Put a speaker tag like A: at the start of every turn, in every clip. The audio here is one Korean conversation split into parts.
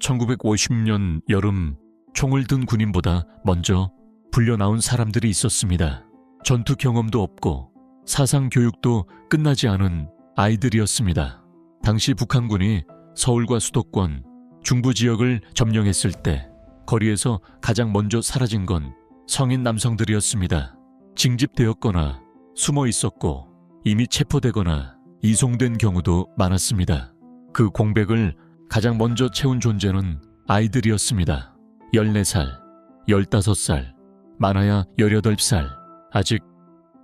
A: 1950년 여름 총을 든 군인보다 먼저 불려 나온 사람들이 있었습니다. 전투 경험도 없고 사상 교육도 끝나지 않은 아이들이었습니다. 당시 북한군이 서울과 수도권, 중부 지역을 점령했을 때 거리에서 가장 먼저 사라진 건 성인 남성들이었습니다. 징집되었거나 숨어 있었고 이미 체포되거나 이송된 경우도 많았습니다. 그 공백을 가장 먼저 채운 존재는 아이들이었습니다. 14살, 15살, 많아야 18살, 아직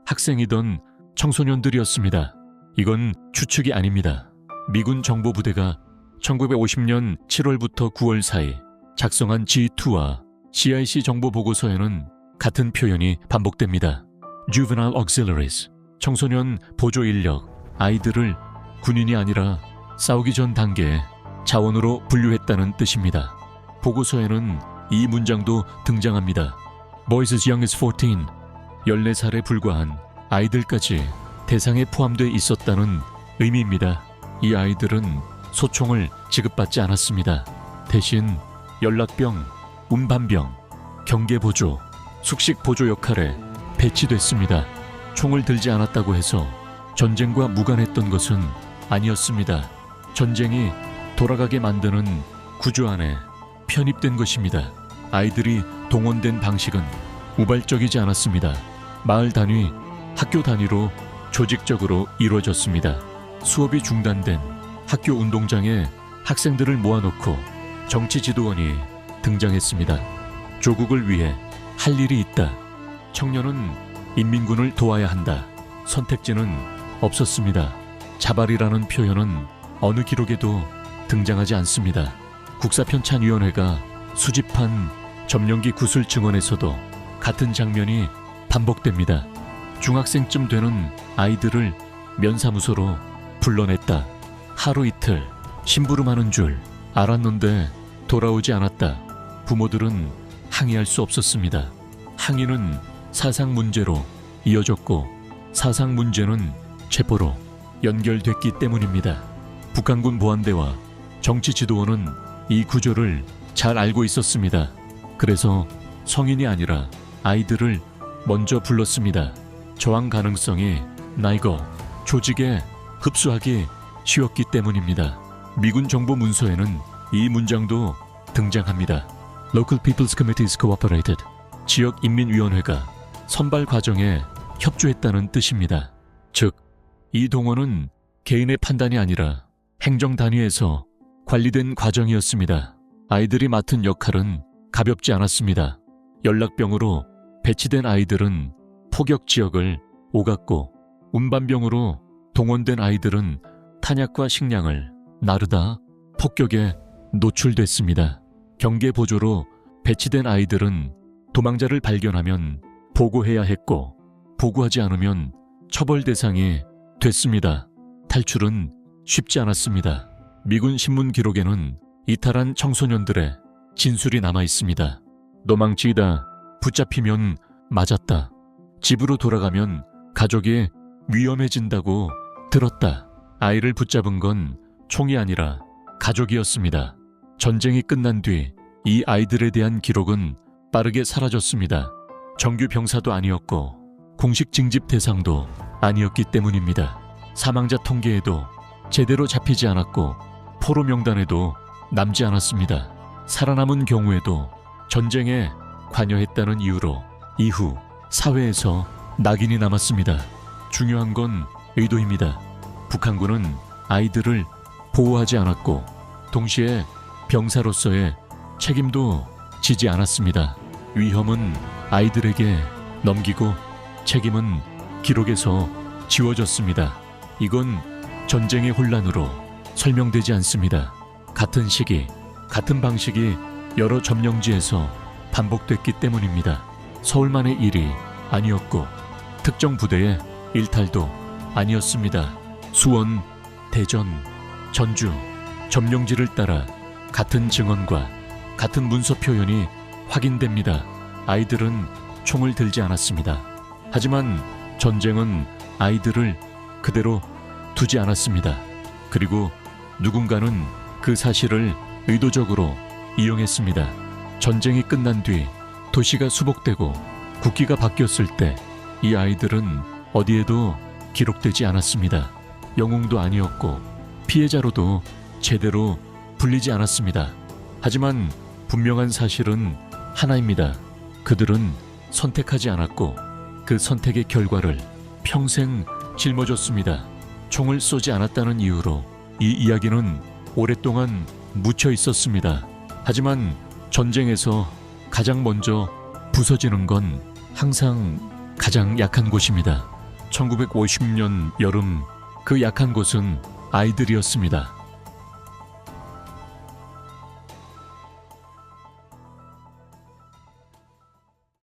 A: 학생이던 청소년들이었습니다. 이건 추측이 아닙니다. 미군 정보부대가 1950년 7월부터 9월 사이 작성한 G2와 CIC 정보 보고서에는 같은 표현이 반복됩니다. Juvenile Auxiliaries, 청소년 보조 인력, 아이들을 군인이 아니라 싸우기 전 단계의 자원으로 분류했다는 뜻입니다. 보고서에는 이 문장도 등장합니다. Boys as young as 14, 14살에 불과한 아이들까지 대상에 포함되어 있었다는 의미입니다. 이 아이들은 소총을 지급받지 않았습니다. 대신 연락병, 운반병, 경계보조, 숙식보조 역할에 배치됐습니다. 총을 들지 않았다고 해서 전쟁과 무관했던 것은 아니었습니다. 전쟁이 돌아가게 만드는 구조 안에 편입된 것입니다. 아이들이 동원된 방식은 우발적이지 않았습니다. 마을 단위, 학교 단위로 조직적으로 이루어졌습니다. 수업이 중단된 학교 운동장에 학생들을 모아놓고 정치 지도원이 등장했습니다. 조국을 위해 할 일이 있다. 청년은 인민군을 도와야 한다. 선택지는 없었습니다. 자발이라는 표현은 어느 기록에도 등장하지 않습니다. 국사편찬위원회가 수집한 점령기 구술 증언에서도 같은 장면이 반복됩니다. 중학생쯤 되는 아이들을 면사무소로 불러냈다. 하루 이틀 심부름하는 줄 알았는데 돌아오지 않았다. 부모들은 항의할 수 없었습니다. 항의는 사상 문제로 이어졌고 사상 문제는 체포로 연결됐기 때문입니다. 북한군 보안대와 정치 지도원은 이 구조를 잘 알고 있었습니다. 그래서 성인이 아니라 아이들을 먼저 불렀습니다. 저항 가능성이 나이거 조직에 흡수하기 쉬웠기 때문입니다. 미군 정보 문서에는 이 문장도 등장합니다. Local People's Committees Cooperated. 지역 인민위원회가 선발 과정에 협조했다는 뜻입니다. 즉, 이 동원은 개인의 판단이 아니라 행정 단위에서 관리된 과정이었습니다. 아이들이 맡은 역할은 가볍지 않았습니다. 연락병으로 배치된 아이들은 포격 지역을 오갔고 운반병으로 동원된 아이들은 탄약과 식량을 나르다 폭격에 노출됐습니다. 경계보조로 배치된 아이들은 도망자를 발견하면 보고해야 했고 보고하지 않으면 처벌 대상이 됐습니다. 탈출은 쉽지 않았습니다. 미군 신문 기록에는 이탈한 청소년들의 진술이 남아 있습니다. 도망치다, 붙잡히면 맞았다. 집으로 돌아가면 가족이 위험해진다고 들었다. 아이를 붙잡은 건 총이 아니라 가족이었습니다. 전쟁이 끝난 뒤 이 아이들에 대한 기록은 빠르게 사라졌습니다. 정규 병사도 아니었고 공식 징집 대상도 아니었기 때문입니다. 사망자 통계에도 제대로 잡히지 않았고 포로 명단에도 남지 않았습니다. 살아남은 경우에도 전쟁에 관여했다는 이유로 이후 사회에서 낙인이 남았습니다. 중요한 건 의도입니다. 북한군은 아이들을 보호하지 않았고 동시에 병사로서의 책임도 지지 않았습니다. 위험은 아이들에게 넘기고 책임은 기록에서 지워졌습니다. 이건 전쟁의 혼란으로 설명되지 않습니다. 같은 시기, 같은 방식이 여러 점령지에서 반복됐기 때문입니다. 서울만의 일이 아니었고 특정 부대의 일탈도 아니었습니다. 수원, 대전, 전주, 점령지를 따라 같은 증언과 같은 문서 표현이 확인됩니다. 아이들은 총을 들지 않았습니다. 하지만 전쟁은 아이들을 그대로 두지 않았습니다. 그리고 누군가는 그 사실을 의도적으로 이용했습니다. 전쟁이 끝난 뒤 도시가 수복되고 국기가 바뀌었을 때 이 아이들은 어디에도 기록되지 않았습니다. 영웅도 아니었고 피해자로도 제대로 불리지 않았습니다. 하지만 분명한 사실은 하나입니다. 그들은 선택하지 않았고 그 선택의 결과를 평생 짊어졌습니다. 총을 쏘지 않았다는 이유로 이 이야기는 오랫동안 묻혀 있었습니다. 하지만 전쟁에서 가장 먼저 부서지는 건 항상 가장 약한 곳입니다. 1950년 여름 그 약한 곳은 아이들이었습니다.